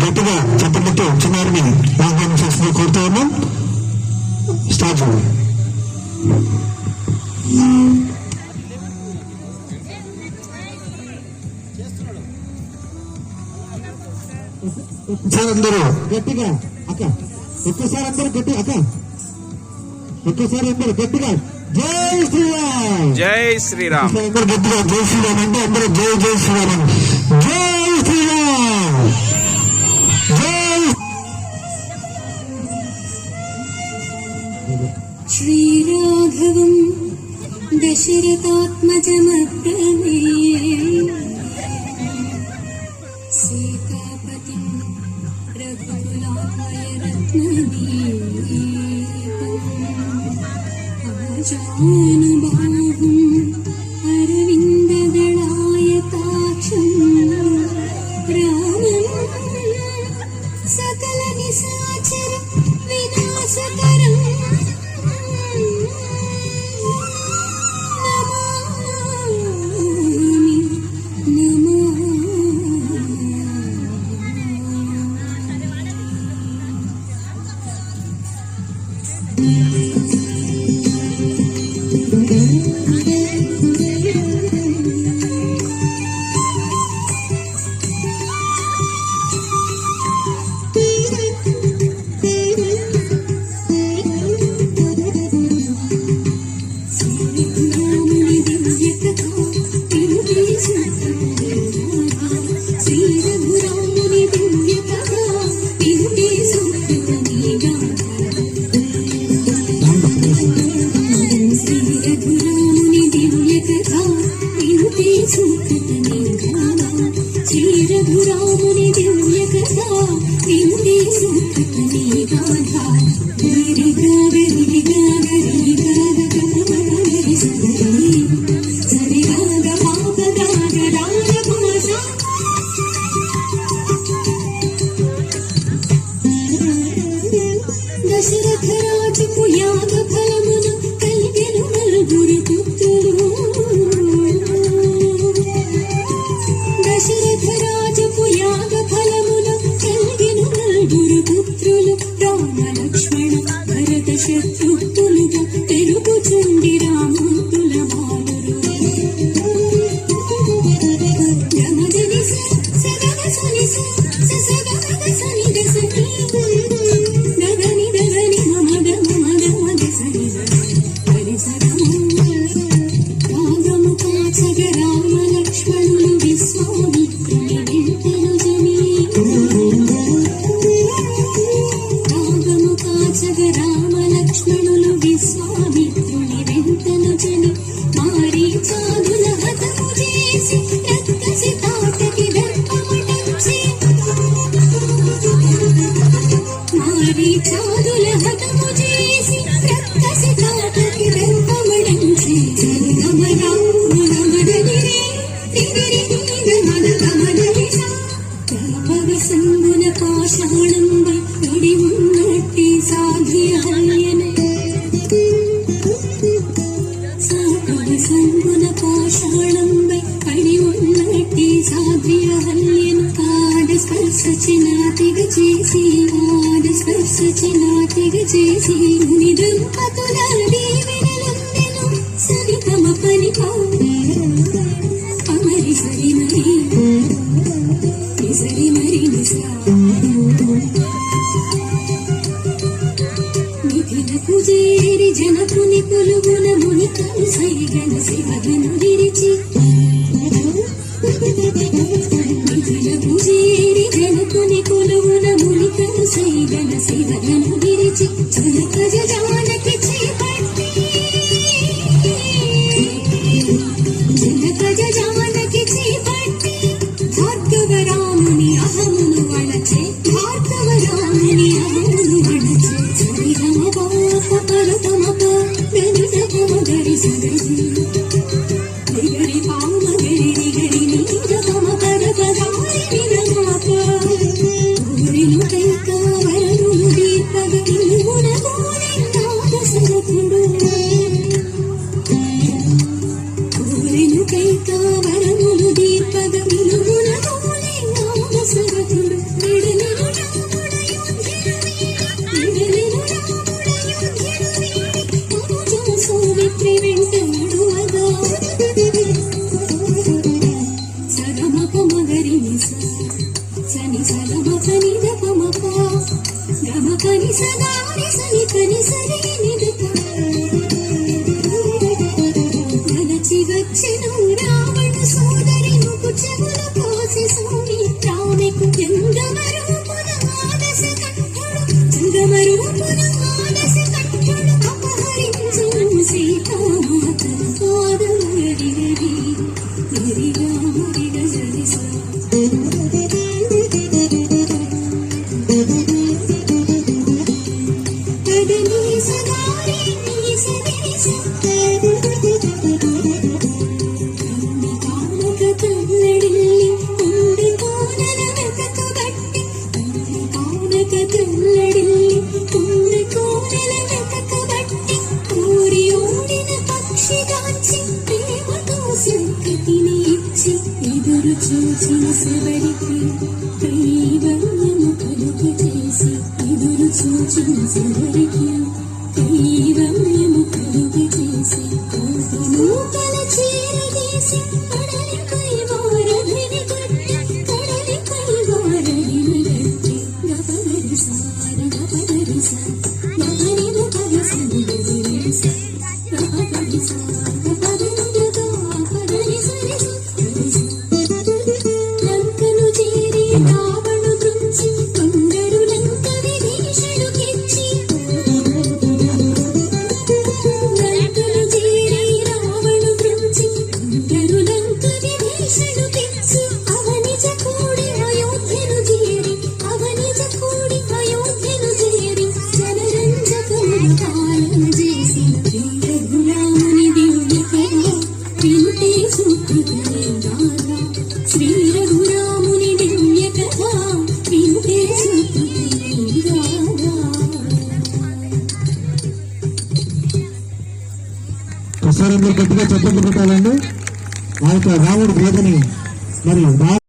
గట్టిగా చెప్పబట్టి చిన్నారిని ఆహ్వానం చేస్తూ కోరుతూ ఉన్నాం. స్టార్ట్ చేయండి. సార్ అందరూ గట్టిగా అక్క, ఒక్కసారి అందరూ గట్టి అక్క, ఒక్కసారి అందరూ గట్టిగా జై శ్రీరామ్, జై శ్రీరామ్, అందరూ గట్టిగా జై శ్రీరామ్ అంటే అందరూ జై జై శ్రీరామ్, జై శ్రీరామ్, జై శ్రీరాఘవం దశరథాత్మజమప్రమేయం సీతాపతిం రఘుకులాత్మయరత్నదీపం ఆజానుబాహుం అరవిందదళాయతాక్షం రామం సకల నిశాచర వినాశకరం శ్రీరఘురాముని దివ్య కథ వింటే సుఖతని గాథ గరి గరి గరి గరి సరి రాగ పాప రాగ రాగ భాష దశరథ రాజుకు యాగ ఫలమున కలిగెను నలుగురు పుత్రులు. దశరథ రాజుకు యాగ ఫలమున కలిగెను నలుగురు పుత్రులు. రామ లక్ష్మణ భరత శత్రుఘ్నులుగా తెలుగుచుండి రామంతుల బాలురు. గమదని సగమ సని సగమ సని దసని గగని గగని మమద మమద మద సని హరి సగము రాగము కాచగ రామ లక్ష్మణులు విశ్వామిత్రుని వెంటను జని. రాగము కాచగ రామ లక్ష్మణులు విశ్వామిత్రుని వెంటను జని. మారీచాదుల హతము చేసి రక్కసి తాటకి దర్పమటంచి. మారీచాదుల హతము చేసి రక్కసి తాటకి దర్పమటంచి. సంగుణ పాషాణంబై పడి ఉన్నట్టి సాధ్యహల్యనే. సంగుణ పాషాణంబై పడి ఉన్నట్టి సాధ్యహల్యను. ఆడ స్పర్శ చినాతిగ చేసి ఆడ స్పర్శ చినాతిగ చేసి ముని దంపతుల దీవెనలందెను. సరితమ పని పమరి సరి మరి సరి మరి నిధిలకు చేరి జనకుని కొలుగున ముని కలుసైగన శివగను విరిచి. నిధిలకు చేరి జనకుని కొలుగున ముని కలుసైగన శివగను విరిచి. జనకజ జానకి చేపట్టి జనకజ జానకి చేపట్టి భార్గవరాముని అహమును వణచే. భార్గవరాముని అహమును వణచే. సరి రమ పాప పరతమ గరి గమ గరి సగరి గరి పామ గరి గరి నీర తమ కర కదారి నిరమాప. ఊరిను కైక వరనులు దీపగ ఇల్లున గోలిందాద సరథుడు. ఊరిను కైక వరనులు దీపగ ఇల్లున గోలిందాద సరథుడు. సని సగమ పని దపమప గమ పని సగాని సని కని సరి నిదప నలచి వచ్చెను రావణ సోదరి ముకు చెవుల పోసి సౌమిత్రామెకు జంగమరూపున ఆదశ కంఠుడు జంగమరూపున ఆదశ కంఠుడు అపహరించెను సీతామాత పాదమురడిగది హరిగా హరిగ జరిసా కదలి సదారి నీ సదేశ కన్ని కానక తల్లడిల్లి ఉండి కోనల వెతకబట్టి కన్ని కానక తల్లడిల్లి ఉండి కోనల వెతకబట్టి ఊరి ఓడిన పక్షిగాంచి ప్రేమతో సంకతిని ఇచ్చి ఎదురు చూచిన శబరికి కైవల్యము కలుగు చేసి ఎదురు చూచిన శబరికి కైవల్యము కలుగు చేసి నూతల చీరగేసి కడలిపై వారధిని గట్టి కడలిపై వారధిని గట్టి గపగరి సార గపగరి సా గపని గపగరి సరి సా గపగరి సా గపగరి గపగరి సరి సా లంకను చేరి రావణు దృంచి కొందరు లంక విభీషణుకిచ్చి లంకను చేరి రావణు దృంచి కొందరు లంక విభీషణుకిచ్చి అవనిజ కూడి అయోధ్యను చేరి అవనిజ కూడి అయోధ్యను చేరి జనరంజకములు పాలన చేసి రఘురాముని దివ్య కథ వింటే సుకృతమే గాథ శ్రీ రఘురాముని దివ్య కథ వింటే సుకృతమే గాథ ఒకసారి అందరు గట్టిగా చప్పట్లు పెట్టాలండి. ఆ యొక్క రాముడి వేదని మరి